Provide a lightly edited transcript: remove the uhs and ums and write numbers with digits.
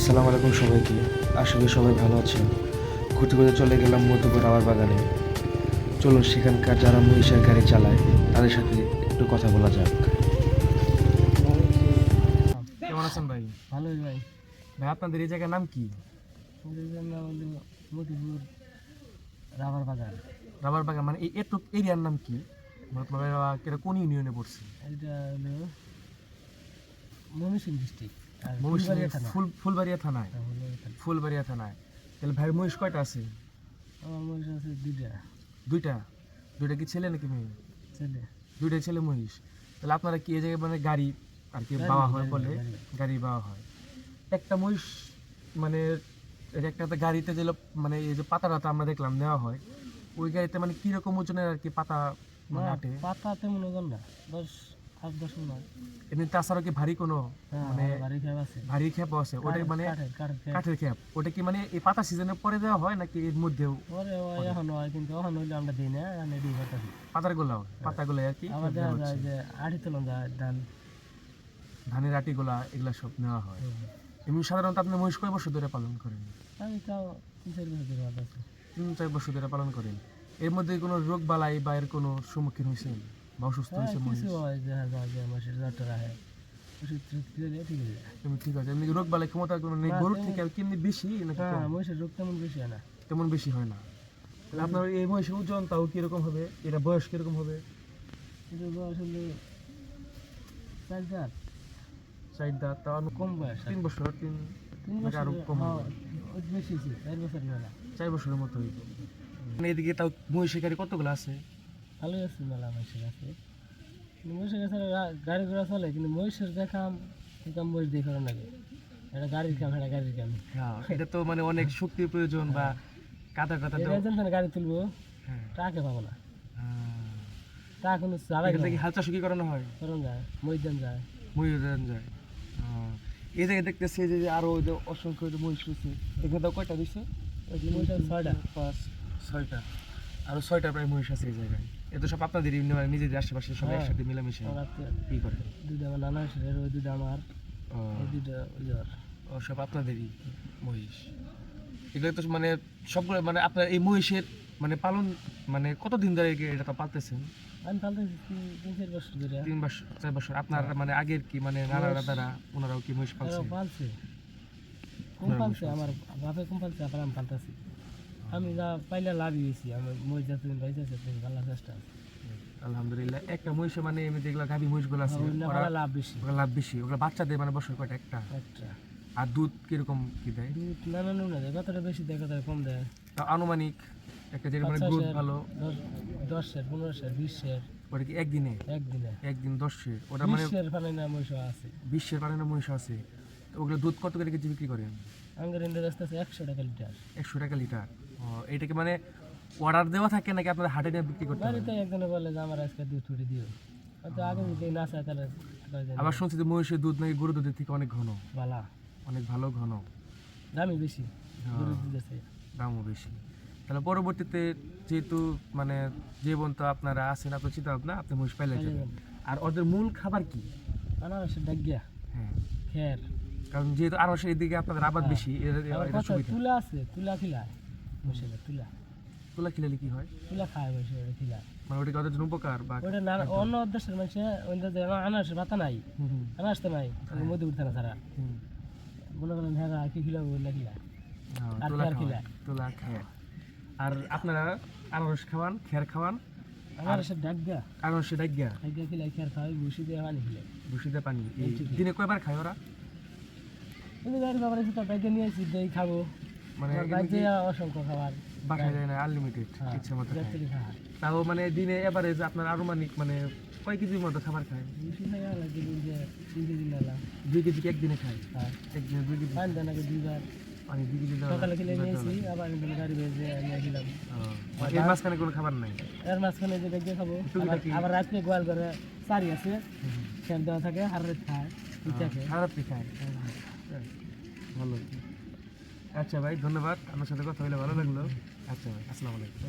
আসসালামু আলাইকুম সবাইকে। আশা করি সবাই ভালো আছেন। ঘুরতে ঘুরতে চলে গেলাম মধুপুর রাবার বাগানে। চলুন সেখানকার যারা মহিষের গাড়ি চালায় তাদের সাথে একটু কথা বলা যাক। কেমন আছেন ভাই? ভালোই ভাই। ভাই আপনাদের এই জায়গার নাম কি? আমাদের নাম হলো মতিপুর রাবার বাগান। রাবার বাগান মানে এই এত এরিয়ার নাম কি? মানে তোমার এটা কোন ইউনিয়নে পড়ছে? এটা হলো ময়মনসিংহ ডিস্ট্রিক্ট আর মহিষের ফুলবাড়িয়া থানা। ফুলবাড়িয়া থানায়। ফুলবাড়িয়া থানায়। তাহলে ভাই মহিষ কয়টা আছে? আমার মহিষ আছে দুইটা। দুইটা। দুইটা কি ছেলে নাকি মেয়ে? ছেলে। দুইটাই ছেলে মহিষ। তাহলে আপনারা কি এই জায়গায় মানে গাড়ি আর কি বাওয়া হয় বলে গাড়ি বাওয়া হয়? একটা মহিষ মানে এর একটা গাড়িতে যে মানে এই যে পাতাটা আমরা দেখলাম নেওয়া হয়, ওই গাড়িতে মানে কিরকম ওজনের আর কি পাতা মানে আটে? পাতা তেমন ওজন না, 10 মণ। এমনি তাছাড়াও কি ভারী কোনো মানে ভারী খেপও আছে? ওটা মানে কাঠের খেপ। ওটা কি মানে এই পাতা সিজনের পরে দেওয়া হয় নাকি এর মধ্যেও? পরে এখন হয়, কিন্তু এখন হইলে আমরা দিই না, আমি দিই পাতাছি। পাতাগুলো আর কি আবার দেখা যায় যে আড়ি তোলন যায় ধানের আটিগুলা এগুলা সব নেওয়া হয়। এমনি সাধারণত আপনি মহিষ কয় বছর ধরে পালন করেন? আমি তাও 3-4 বছর ধরে পাতাছি। 3-4 বছর ধরে পালন করেন। এর মধ্যে কোনো রোগ বালাই বা এর কোনো সম্মুখীন হয়েছেন বা অসুস্থ হয়েছে মহিষ? কিছু হয়, দেখা যায় যে মাসের জ্বরটা রাখে, ওষুধ খেলে ঠিক হয়ে যায়। এমনি ঠিক আছে। এমনি রোগ বালাই ক্ষমতা কোনো নেই গরুর থেকে আর কি এমনি বেশি নাকি কম? মহিষের রোগ তেমন বেশি হয় না। তেমন বেশি হয় না। তাহলে আপনার এই মহিষের ওজন তাও কিরকম হবে? এটা বয়স কিরকম হবে? কিন্তু বয়স হলে 4 দাঁত। 4 দাঁত, তাও কম বয়স। 3 বছর, 3 3 নাকি বছর আরো কম হবে? বেশি হয়েছে, 4 বছর মেলা। 4 বছরের মতো হইব। মানে এদিকে তাও মহিষের গাড়ি কতগুলো আছে? ভালোই আছে মেলা মহিষের আছে। কিন্তু মহিষের কাছে গাড়ি ঘোড়া চলে, কিন্তু মহিষের দেখাম মহিষ দেখে লাগে। এটা গাড়ির কাম, এটা গাড়ির কাম। হ্যাঁ, এটা তো মানে অনেক শক্তির প্রয়োজন বা কাদা টাদা গাড়ি তুলবো, ট্রাকে পাবো না। ট্রাক কোনো এখান থেকে হাল চাষ কি করানো হয়? করানো যায়, মহিষ যায়। মহিষ যায়। এই জায়গায় দেখতেছি যে আরো ওই যে অসংখ্য যে মহিষ রয়েছে। এখানে কয়টা দিচ্ছে? মহিষ 6টা। 6টা। আরো 6টা প্রায় মহিষ আছে এই জায়গায়। এ তো সব আপনাদেরই মানে নিজেদের আশেপাশে সবাই একসাথে মিলেমিশে কি করে? দুইটা আমার নানা ছেলের, ওই দুইটা আমার, ওই দুইটা ওই যার। ও সব আপনাদেরই মহিষ। এগুলো তো মানে সবগুলো মানে আপনার এই মহিষের মানে পালন মানে কতদিন ধরে এটা তো পালতেছেন? আমি পালতেছি 3-4 বছর ধরে। 3-4 বছর। আপনার মানে আগের কি মানে নানা দাদারা ওনারাও কি মহিষ পালছে? পালছে, কম পালছে, আমার বাপে কম পালছে, আবার আমি পালতেছি। আমি যা পাইলে লাভই হয়েছি। আমার মহিষ যতদিন পাইতেছে ভালো চেষ্টা। আলহামদুলিল্লাহ। একটা মহিষে মানে এমনি যেগুলো গাভী মহিষগুলো আছে ওরা লাভ বেশি। ওরা লাভ বেশি। ওগুলো বাচ্চা দেয় মানে বছর কয়টা? একটা। আর দুধ কিরকম কি দেয়? দুধ নানা নুনা দেয়, কতটা বেশি দেয়, কতটা কম দেয়। তা আনুমানিক একটা যেটা মানে দুধ ভালো 10 সের, 15 সের, 20 সের। ওটা কি একদিনে? একদিন 10 সের। ওটা মানে 20 সের পালে না মহিষ আছে। 20 সের পারে না মহিষ আছে। তো ওগুলো দুধ কত করে কেজি বিক্রি করেন? আঙ্গের ইন্ডার আসতে 100 টাকা লিটার। 100 টাকা লিটার। এটা কি মানে অর্ডার দেওয়া থাকে নাকি আপনাদের হাটে নিয়ে বিক্রি করতে হয়? বাড়িতে একজনে বলে যে আমার আজকে দুধ ছুটি দিও, হয়তো আগে যদি না চায় তাহলে আবার শুনছি যে মহিষের দুধ নাকি গরুর দুধের থেকে অনেক ঘন। বালা, অনেক ভালো ঘন। দামই বেশি গরুর দুধের চেয়ে। দামও বেশি। তাহলে পরবর্তীতে যেহেতু মানে জীবন তো আপনারা আছেন, আপনার চিন্তা ভাবনা আপনি মহিষ পাইলে যাবেন। আর ওদের মূল খাবার কি? আনারসের ডাকিয়া, হ্যাঁ, খের। কারণ যেহেতু আনারসের এদিকে আপনাদের আবাদ বেশি, তুলা আছে, তুলা খিলায় মহিষের। তুলা খিলালে কি হয়? তুলা খায় মহিষের, খিলায়। মানে ওটা ওদের জন্য উপকার বা ওটা অন্য দেশের মানুষে আনারসের পাতা নাই, আনারস তো নাই, মধ্যে উঠতে না তারা মনে করেন হ্যাঁ কি খিলাবো না খিলায়, তুলা খায়। আর আপনারা আনারস খাওয়ান, খের খাওয়ান? আনারসের ডাকিয়া, আনারসের ডাকিয়া খিলায়, খের খাওয়াই, ভুসি দিয়ে পানি খিলায়। ভুসিতে পানি। দিনে কয়বার খায় ওরা? কিন্তু গাড়ি বাবার এসে তো বাইকে নিয়ে আসি, দেই খাবো, মানে বাইকে অসংখ্য খাবার বাসায় যায় না, আনলিমিটেড ইচ্ছা মতো খায়। তাও মানে দিনে এভারেজ আপনার আনুমানিক মানে কয় কেজির মতো খাবার খায়? বেশি খাই আলা, 3 কেজি নালা। 2 কেজি কি একদিনে খায়? একদিনে 2 কেজি পানি দেন আগে 2 বার। পানি 2 কেজি দেওয়া সকালে খেলে নিয়েছি, আবার গাড়ি বেজে নিয়ে গেলাম। এর মাঝখানে কোনো খাবার নাই? এর মাঝখানে যে বেজে খাবো, আবার রাত্রে গোয়াল করে চারি আছে, খের দেওয়া থাকে, আর রাত খায়, খারাপই খায়। ভালো। আচ্ছা ভাই, ধন্যবাদ। আমার সাথে কথা হইলে ভালো লাগলো। আচ্ছা ভাই, আসসালামু আলাইকুম।